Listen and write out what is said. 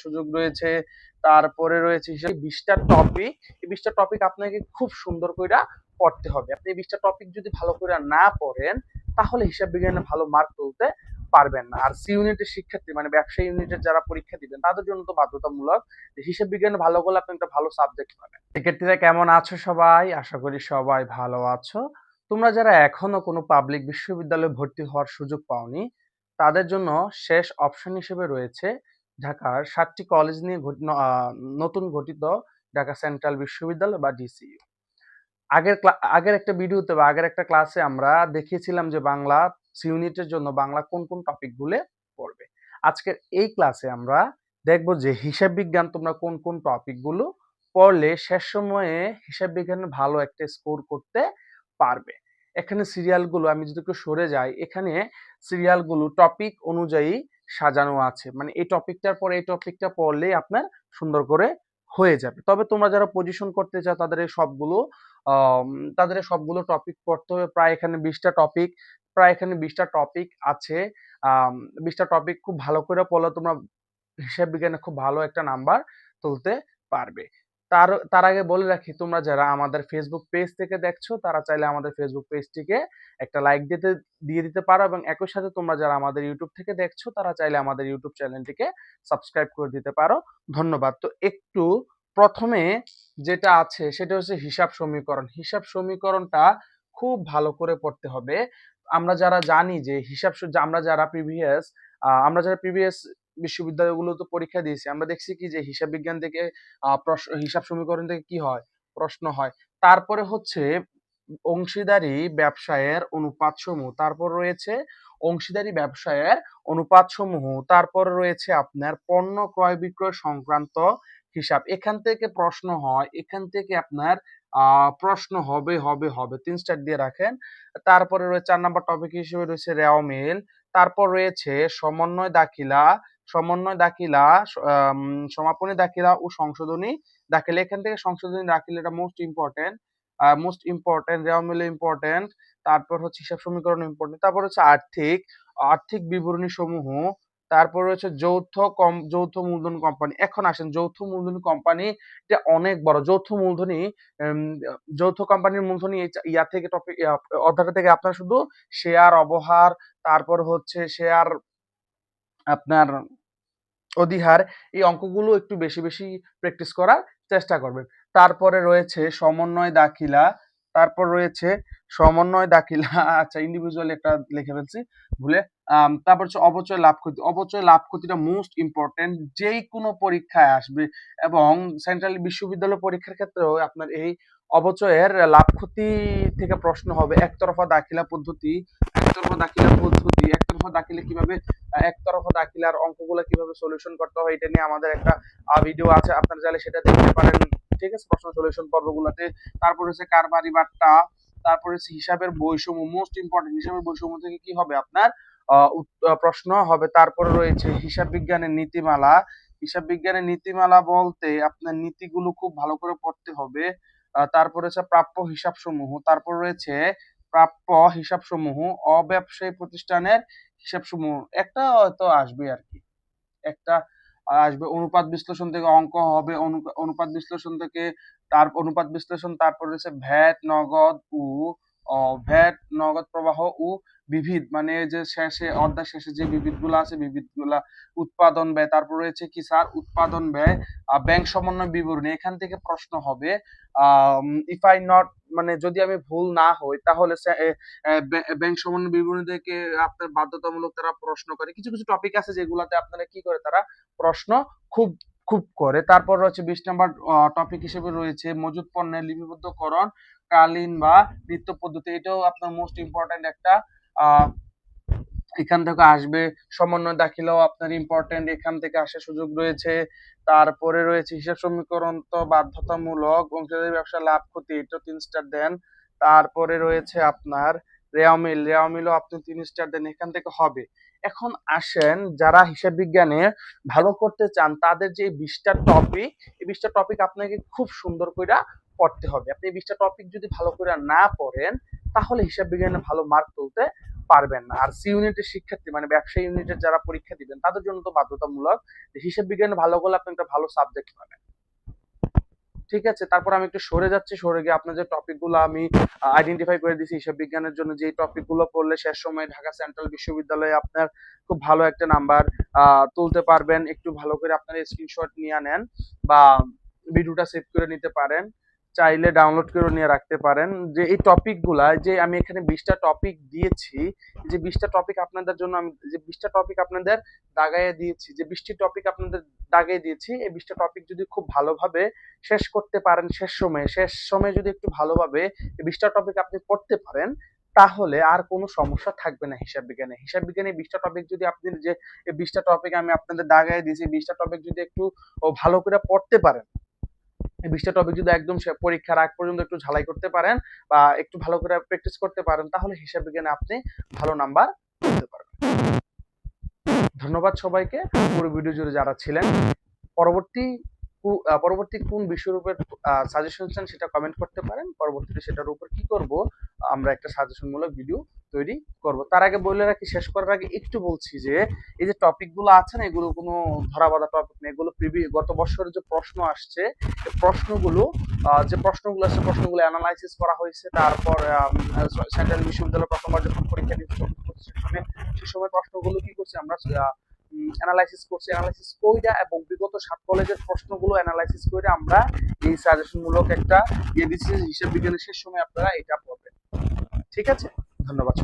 সুযোগ রয়েছে। তারপরে রয়েছে হিসাব 20টা টপিক। এই 20টা টপিক আপনাকে খুব সুন্দর কইরা পড়তে হবে। আপনি এই 20টা টপিক যদি ভালো কইরা না পড়েন তাহলে হিসাব বিজ্ঞানে ভালো মার্ক তুলতে পারবেন না। আর সি ইউনিটের শিক্ষার্থী মানে ব্যবসায় ইউনিটের যারা পরীক্ষা দিবেন তাদের জন্য তো বাধ্যতামূলক যে হিসাব বিজ্ঞানে ভালো করলে আপনি একটা ভালো সাবজেক্ট পাবেন। শিক্ষার্থীরা কেমন আছো সবাই? আশা করি সবাই ভালো আছো। তোমরা যারা এখনো কোনো পাবলিক বিশ্ববিদ্যালয়ে ভর্তি হওয়ার সুযোগ পাওনি তাদের জন্য শেষ অপশন হিসেবে রয়েছে ঢাকার 7টি কলেজ নিয়ে নতুন গঠিত ঢাকা সেন্ট্রাল বিশ্ববিদ্যালয় বা ডিসিইউ। আগের একটা ভিডিওতে বা আগের একটা ক্লাসে আমরা দেখিয়েছিলাম যে বাংলা সি ইউনিটের জন্য বাংলা কোন কোন টপিক গুলো পড়বে। আজকের এই ক্লাসে আমরা দেখব যে হিসাব বিজ্ঞান তোমরা কোন কোন টপিক গুলো পড়লে শেষ সময়ে হিসাব বিজ্ঞানে ভালো একটা স্কোর করতে পারবে। এখানে সিরিয়ালগুলো আমি যদি একটু সরে যাই, এখানে সিরিয়ালগুলো টপিক অনুযায়ী সাজানো আছে, মানে এই টপিকটার পরে এই টপিকটা পড়লেই আপনার সুন্দর করে হয়ে যাবে। তবে তোমরা যারা পজিশন করতে চাও তাদের সবগুলো টপিক পড়তে হবে। প্রায় এখানে 20টা টপিক আছে। 20টা টপিক খুব ভালো করে পড়লে তোমরা হিসাব বিজ্ঞানে খুব ভালো একটা নাম্বার তুলতে পারবে। তার আগে বলে রাখি, তোমরা যারা আমাদের ফেসবুক পেজ থেকে দেখছো তারা চাইলে আমাদের ফেসবুক পেজটিকে একটা লাইক দিয়ে দিতে পারো, এবং একই সাথে তোমরা যারা আমাদের ইউটিউব থেকে দেখছো তারা চাইলে আমাদের ইউটিউব চ্যানেলটিকে সাবস্ক্রাইব করে দিতে পারো। ধন্যবাদ। তো একটু প্রথমে যেটা আছে সেটা হচ্ছে হিসাব সমীকরণ। হিসাব সমীকরণটা খুব ভালো করে পড়তে হবে। আমরা যারা জানি যে আমরা যারা প্রিভিয়াস বিশ্ববিদ্যালয়গুলোতে পরীক্ষা দিয়েছি, আমরা দেখছি কি যে হিসাব বিজ্ঞান থেকে হিসাব সমীকরণ থেকে কি হয়, প্রশ্ন হয়। তারপরে হচ্ছে অংশীদারি ব্যবসায়ের অনুপাত সমূহ, তারপর রয়েছে অংশীদারি ব্যবসায়ের অনুপাত সমূহ, তারপর রয়েছে আপনার পণ্য ক্রয় বিক্রয় সংক্রান্ত হিসাব। এখান থেকে প্রশ্ন হয়, এখান থেকে আপনার প্রশ্ন হবে হবে হবে 3 স্টার দিয়ে রাখেন। তারপরে রয়েছে 4 নাম্বার টপিক হিসেবে রয়েছে রেওয়া মিল। তারপর রয়েছে সমন্বয় দাখিলা, সমাপনী দাখিলা ও সংশোধনী দাখিলা। এখান থেকে সংশোধনী দাখিলাটা মোস্ট ইম্পর্টেন্ট, রেওয়া মিল ইম্পর্টেন্ট। তারপর হচ্ছে হিসাব সমীকরণ ইম্পর্টেন্ট। তারপর হচ্ছে আর্থিক বিবরণী সমূহ। তারপর রয়েছে যৌথ মূলধন কোম্পানি। এখন আসেন যৌথ মূলধন কোম্পানি, এটা অনেক বড়। যৌথ কোম্পানির মূলধনী ইয়া থেকে অধ্যায়টা থেকে আপনার শুধু শেয়ার অবহার, তারপর হচ্ছে শেয়ার আপনার অধিহার, এই অঙ্কগুলো একটু বেশি বেশি প্র্যাকটিস করার চেষ্টা করবেন। তারপরে রয়েছে সমন্বয় দাখিলা আচ্ছা ইন্ডিভিজুয়ালি একটা লিখে ফেলছি ভুলে। তারপর হচ্ছে অবচয় লাভ ক্ষতিটা মোস্ট ইম্পর্টেন্ট, যেই কোনো পরীক্ষায় আসবে, এবং সেন্ট্রাল বিশ্ববিদ্যালয় পরীক্ষার ক্ষেত্রেও আপনার এই অবচয়ের লাভ ক্ষতি থেকে প্রশ্ন হবে। একতরফা দাখিলা দাখিলার অঙ্কগুলো কিভাবে সলিউশন করতে হয় এটা নিয়ে আমাদের একটা ভিডিও আছে, আপনারা চাইলে সেটা দেখতে পারেন। ঠিক আছে, প্রশ্ন সলিউশন পর্বগুলোতে। তারপর হচ্ছে কারবারি বাট্টা, তারপর হচ্ছে হিসাবের বৈষম্য, মোস্ট ইম্পর্টেন্ট। হিসাবের বৈষম্য থেকে কি হবে আপনার প্রশ্ন হবে। তারপরে রয়েছে হিসাব বিজ্ঞানের নীতিমালা বলতে আপনার নীতিগুলো খুব ভালো করে পড়তে হবে। তারপর হচ্ছে প্রাপ্য হিসাব সমূহ, অব্যবসায়ী প্রতিষ্ঠানের হিসাব সমূহ, একটা হয়তো আসবে আর কি, একটা আসবে। অনুপাত বিশ্লেষণ থেকে অঙ্ক হবে, অনুপাত বিশ্লেষণ। তারপর রয়েছে ভ্যাট নগদ প্রবাহ ও বিবিধ, মানে যে অধ্যায় শেষে যে বিবিধগুলো আছে, বিবিধগুলা উৎপাদন ব্যয়। তারপর রয়েছে কি স্যার, উৎপাদন ব্যয়, ব্যাংক সমন্বয় বিবরণী। এখান থেকে প্রশ্ন হবে। ইফ আই নট, মানে যদি আমি ভুল না হই তাহলে ব্যাংক সমন্বয় বিবরণী থেকে আপনার বাধ্যতামূলক তারা প্রশ্ন করে। কিছু কিছু টপিক আছে যেগুলাতে আপনারা কি করে, তারা প্রশ্ন খুব খুব করে। তারপর রয়েছে 20 নম্বর টপিক হিসেবে রয়েছে মজুদ পণ্যের লিপিবদ্ধকরণ, কালীন বা নিত্য পদ্ধতি। এটাও আপনার মোস্ট ইম্পর্টেন্ট একটা, এখান থেকে আসবে। সমন্বয় দাখিলাও আপনার ইম্পর্টেন্ট, এখান থেকে আসার সুযোগ রয়েছে। তারপরে রয়েছে হিসাব সমীকরণ তো বাধ্যতামূলক, অংশীদারি ব্যবসা লাভ ক্ষতি, এটা 3 স্টার দেন। তারপরে রয়েছে আপনার রেওয়া মিলও আপনি 3 স্টার দেন, এখান থেকে হবে। এখন আসেন যারা হিসাব বিজ্ঞানে ভালো করতে চান তাদের যে 20টা টপিক, এই 20টা টপিক আপনাকে খুব সুন্দর করে পড়তে হবে। আপনি 20টা টপিক যদি ভালো করে না পড়েন তাহলে হিসাব বিজ্ঞানে ভালো মার্ক তুলতে পারবেন না। আর সি ইউনিটের শিক্ষার্থী মানে ব্যবসায় ইউনিটের যারা পরীক্ষা দিবেন তাদের জন্য তো বাধ্যতামূলক যে হিসাব বিজ্ঞানে ভালো করলে আপনি একটা ভালো সাবজেক্ট পাবেন। ঠিক আছে, তারপর আমি একটু সরে যাচ্ছি, সরে গিয়ে আপনার যে টপিকগুলো আমি আইডেন্টিফাই করে দিয়েছি হিসাব বিজ্ঞানের জন্য, যে টপিকগুলো পড়লে শেষ সময় ঢাকা সেন্ট্রাল বিশ্ববিদ্যালয়ে আপনার খুব ভালো একটা নাম্বার তুলতে পারবেন। একটু ভালো করে আপনারা স্ক্রিনশট নিয়ে নেন বা ভিডিওটা সেভ করে নিতে পারেন, চাইলে ডাউনলোড করে নিয়ে রাখতে পারেন। যে এই টপিকগুলা যে আমি এখানে 20টা টপিক দিয়েছি, যে 20টা টপিক আপনাদের জন্য আমি যে 20টা টপিক আপনাদের দাগাইয়ে দিয়েছি, যে 20টি টপিক আপনাদের দাগিয়ে দিয়েছি, এই 20টা টপিক যদি খুব ভালোভাবে শেষ করতে পারেন, শেষ সময়ে যদি একটু ভালোভাবে এই 20টা টপিক আপনি পড়তে পারেন, তাহলে আর কোনো সমস্যা থাকবে না হিসাব বিজ্ঞানে। হিসাব বিজ্ঞানে 20টা টপিক যদি আপনি যে এই 20টা টপিক আমি আপনাদের দাগাইয়ে দিয়েছি, 20টা টপিক যদি একটু ভালো করে পড়তে পারেন, এই 20টা টপিক যদি একদম পরীক্ষার আগ পর্যন্ত একটু ঝালাই করতে পারেন বা একটু ভালো করে প্র্যাকটিস করতে পারেন, তাহলে হিসাব বিজ্ঞানে আপনি ভালো নাম্বার তুলতে পারবেন। ধন্যবাদ সবাইকে পুরো ভিডিও জুড়ে যারা ছিলেন। পরবর্তী কোন বিষয়ের উপর সাজেশন চান সেটা কমেন্ট করতে পারেন। পরবর্তীতে সেটার উপর কি করব, আমরা একটা সাজেশনমূলক ভিডিও তৈরি করব। তার আগে বলে রাখি, শেষ করার আগে একটু বলছি যে এই যে টপিকগুলো আছে না, এগুলো কোনো ধরাবাঁধা টপিক না, এগুলো গত বছরের যে প্রশ্ন আসছে, এই প্রশ্নগুলো আছে প্রশ্নগুলো অ্যানালাইসিস করা হয়েছে। তারপর সেন্ট্রাল বিশ্ববিদ্যালয় প্রথমবার যখন পরীক্ষা দিতে সে সময় প্রশ্নগুলো কি করছে আমরা অ্যানালাইসিস কইরা এবং বিগত 7 কলেজের প্রশ্নগুলো অ্যানালাইসিস করে আমরা এই সাজেশনমূলক একটা এবিসি হিসাব বিজ্ঞানের শেষ সময় আপনারা এটা পড়বেন। ঠিক আছে, ধন্যবাদ।